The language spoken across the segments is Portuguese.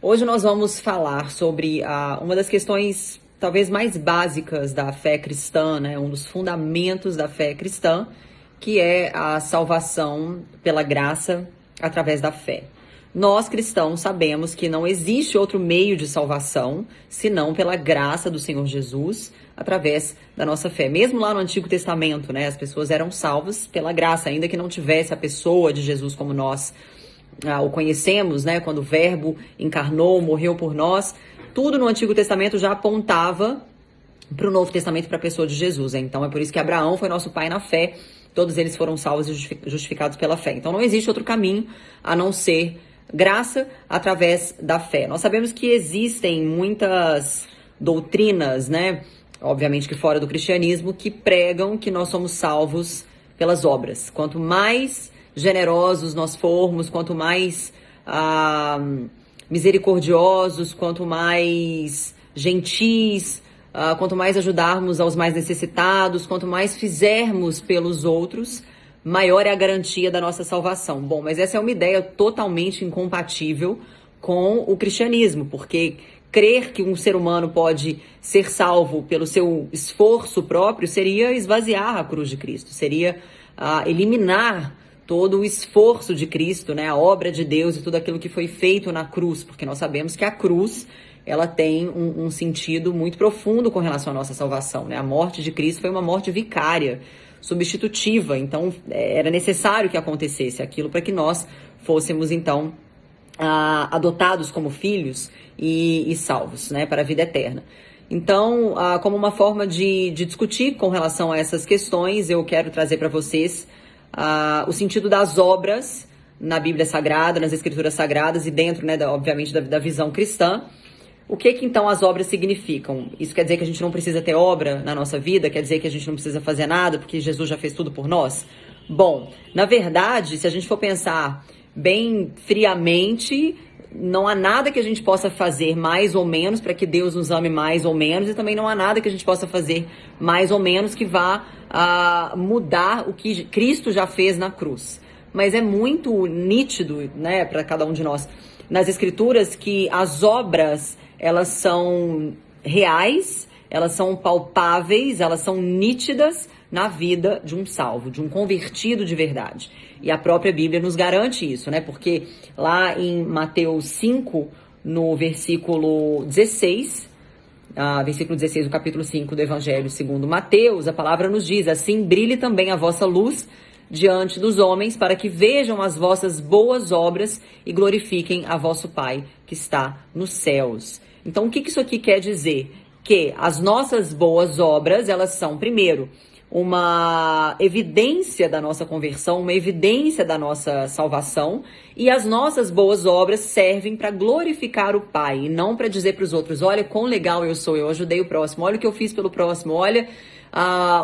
Hoje nós vamos falar sobre uma das questões talvez mais básicas da fé cristã, né? Um dos fundamentos da fé cristã, que é a salvação pela graça através da fé. Nós cristãos sabemos que não existe outro meio de salvação senão pela graça do Senhor Jesus através da nossa fé. Mesmo lá no Antigo Testamento, né, as pessoas eram salvas pela graça, ainda que não tivesse a pessoa de Jesus como nós o conhecemos, né, quando o Verbo encarnou, morreu por nós. Tudo no Antigo Testamento já apontava para o Novo Testamento, para a pessoa de Jesus. Então é por isso que Abraão foi nosso pai na fé. Todos eles foram salvos e justificados pela fé. Então não existe outro caminho a não ser graça através da fé. Nós sabemos que existem muitas doutrinas, né, obviamente que fora do cristianismo, que pregam que nós somos salvos pelas obras. Quanto mais generosos nós formos, quanto mais misericordiosos, quanto mais gentis, quanto mais ajudarmos aos mais necessitados, quanto mais fizermos pelos outros, maior é a garantia da nossa salvação. Bom, mas essa é uma ideia totalmente incompatível com o cristianismo, porque crer que um ser humano pode ser salvo pelo seu esforço próprio seria esvaziar a cruz de Cristo, seria eliminar todo o esforço de Cristo, né, a obra de Deus e tudo aquilo que foi feito na cruz, porque nós sabemos que a cruz, ela tem um sentido muito profundo com relação à nossa salvação, né? A morte de Cristo foi uma morte vicária, substitutiva, então era necessário que acontecesse aquilo para que nós fôssemos, então, adotados como filhos e salvos, né, para a vida eterna. Então, como uma forma de discutir com relação a essas questões, eu quero trazer para vocês o sentido das obras na Bíblia Sagrada, nas Escrituras Sagradas e dentro, né, obviamente, da visão cristã. O que então as obras significam? Isso quer dizer que a gente não precisa ter obra na nossa vida? Quer dizer que a gente não precisa fazer nada porque Jesus já fez tudo por nós? Bom, na verdade, se a gente for pensar bem friamente, não há nada que a gente possa fazer mais ou menos para que Deus nos ame mais ou menos, e também não há nada que a gente possa fazer mais ou menos que vá mudar o que Cristo já fez na cruz. Mas é muito nítido, né, para cada um de nós, nas Escrituras, que as obras, elas são reais, elas são palpáveis, elas são nítidas na vida de um salvo, de um convertido de verdade. E a própria Bíblia nos garante isso, né? Porque lá em Mateus 5, no versículo 16, do capítulo 5 do Evangelho segundo Mateus, a palavra nos diz: assim brilhe também a vossa luz diante dos homens, para que vejam as vossas boas obras e glorifiquem a vosso Pai que está nos céus. Então, o que isso aqui quer dizer? Que as nossas boas obras, elas são, primeiro, uma evidência da nossa conversão, uma evidência da nossa salvação, e as nossas boas obras servem para glorificar o Pai, e não para dizer para os outros: olha quão legal eu sou, eu ajudei o próximo, olha o que eu fiz pelo próximo, olha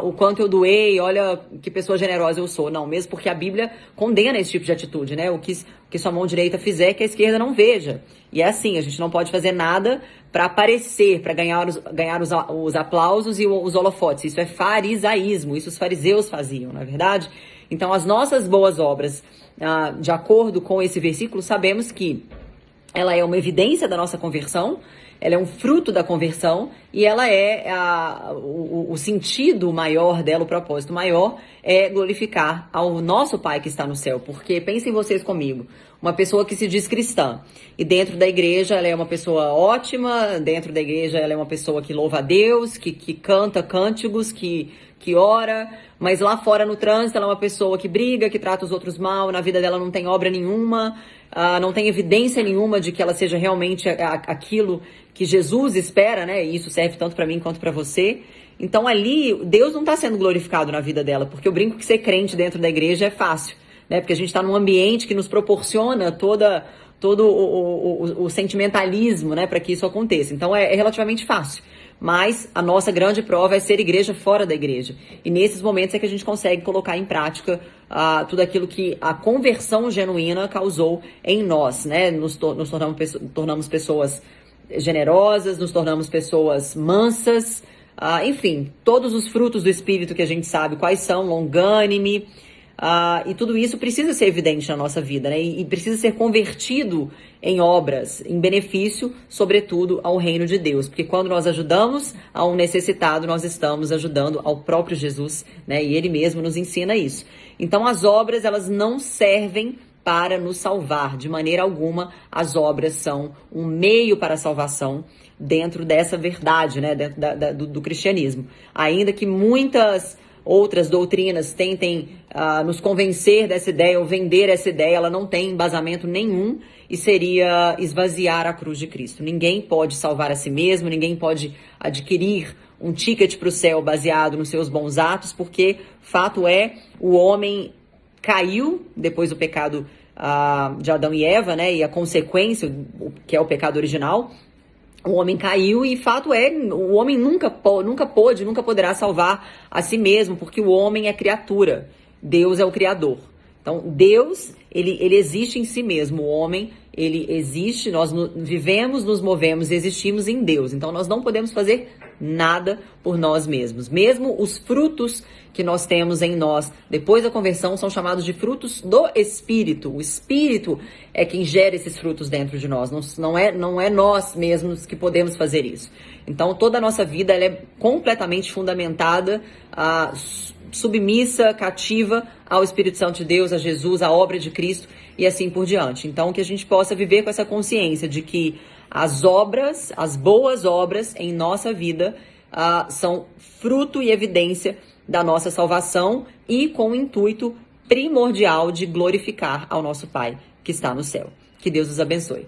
o quanto eu doei, olha que pessoa generosa eu sou. Não, mesmo porque a Bíblia condena esse tipo de atitude, né? O que sua mão direita fizer, que a esquerda não veja. E é assim, a gente não pode fazer nada para aparecer, para ganhar os aplausos e os holofotes. Isso é farisaísmo, isso os fariseus faziam, não é verdade? Então, as nossas boas obras, de acordo com esse versículo, sabemos que ela é uma evidência da nossa conversão, ela é um fruto da conversão, e ela é o sentido maior dela, o propósito maior é glorificar ao nosso Pai que está no céu. Porque pensem vocês comigo, uma pessoa que se diz cristã e dentro da igreja ela é uma pessoa ótima, dentro da igreja ela é uma pessoa que louva a Deus, que canta cânticos, que ora, mas lá fora no trânsito ela é uma pessoa que briga, que trata os outros mal, na vida dela não tem obra nenhuma, não tem evidência nenhuma de que ela seja realmente aquilo que Jesus espera, né? E isso serve tanto para mim quanto para você. Então ali Deus não está sendo glorificado na vida dela, porque eu brinco que ser crente dentro da igreja é fácil, né? Porque a gente está num ambiente que nos proporciona todo o sentimentalismo, né, para que isso aconteça. Então é relativamente fácil. Mas a nossa grande prova é ser igreja fora da igreja. E nesses momentos é que a gente consegue colocar em prática tudo aquilo que a conversão genuína causou em nós, né? Nos tornamos pessoas generosas, nos tornamos pessoas mansas, enfim, todos os frutos do Espírito que a gente sabe quais são: longânime, e tudo isso precisa ser evidente na nossa vida, né? E precisa ser convertido em obras, em benefício, sobretudo, ao reino de Deus. Porque quando nós ajudamos a um necessitado, nós estamos ajudando ao próprio Jesus, né? E ele mesmo nos ensina isso. Então, as obras, elas não servem para nos salvar. De maneira alguma, as obras são um meio para a salvação dentro dessa verdade, né? Dentro do cristianismo. Ainda que muitas outras doutrinas tentem nos convencer dessa ideia ou vender essa ideia, ela não tem embasamento nenhum e seria esvaziar a cruz de Cristo. Ninguém pode salvar a si mesmo, ninguém pode adquirir um ticket para o céu baseado nos seus bons atos, porque fato é, o homem caiu depois do pecado de Adão e Eva, né? E a consequência, que é o pecado original, o homem caiu e fato é, o homem nunca poderá salvar a si mesmo, porque o homem é criatura, Deus é o Criador. Então, Deus, ele existe em si mesmo, o homem, ele existe, nós vivemos, nos movemos e existimos em Deus. Então, nós não podemos fazer nada por nós mesmos. Mesmo os frutos que nós temos em nós depois da conversão são chamados de frutos do Espírito. O Espírito é quem gera esses frutos dentro de nós. Não é nós mesmos que podemos fazer isso. Então, toda a nossa vida ela é completamente fundamentada, submissa, cativa ao Espírito Santo de Deus, a Jesus, à obra de Cristo e assim por diante. Então, que a gente possa viver com essa consciência de que as obras, as boas obras em nossa vida são fruto e evidência da nossa salvação e com o intuito primordial de glorificar ao nosso Pai que está no céu. Que Deus os abençoe.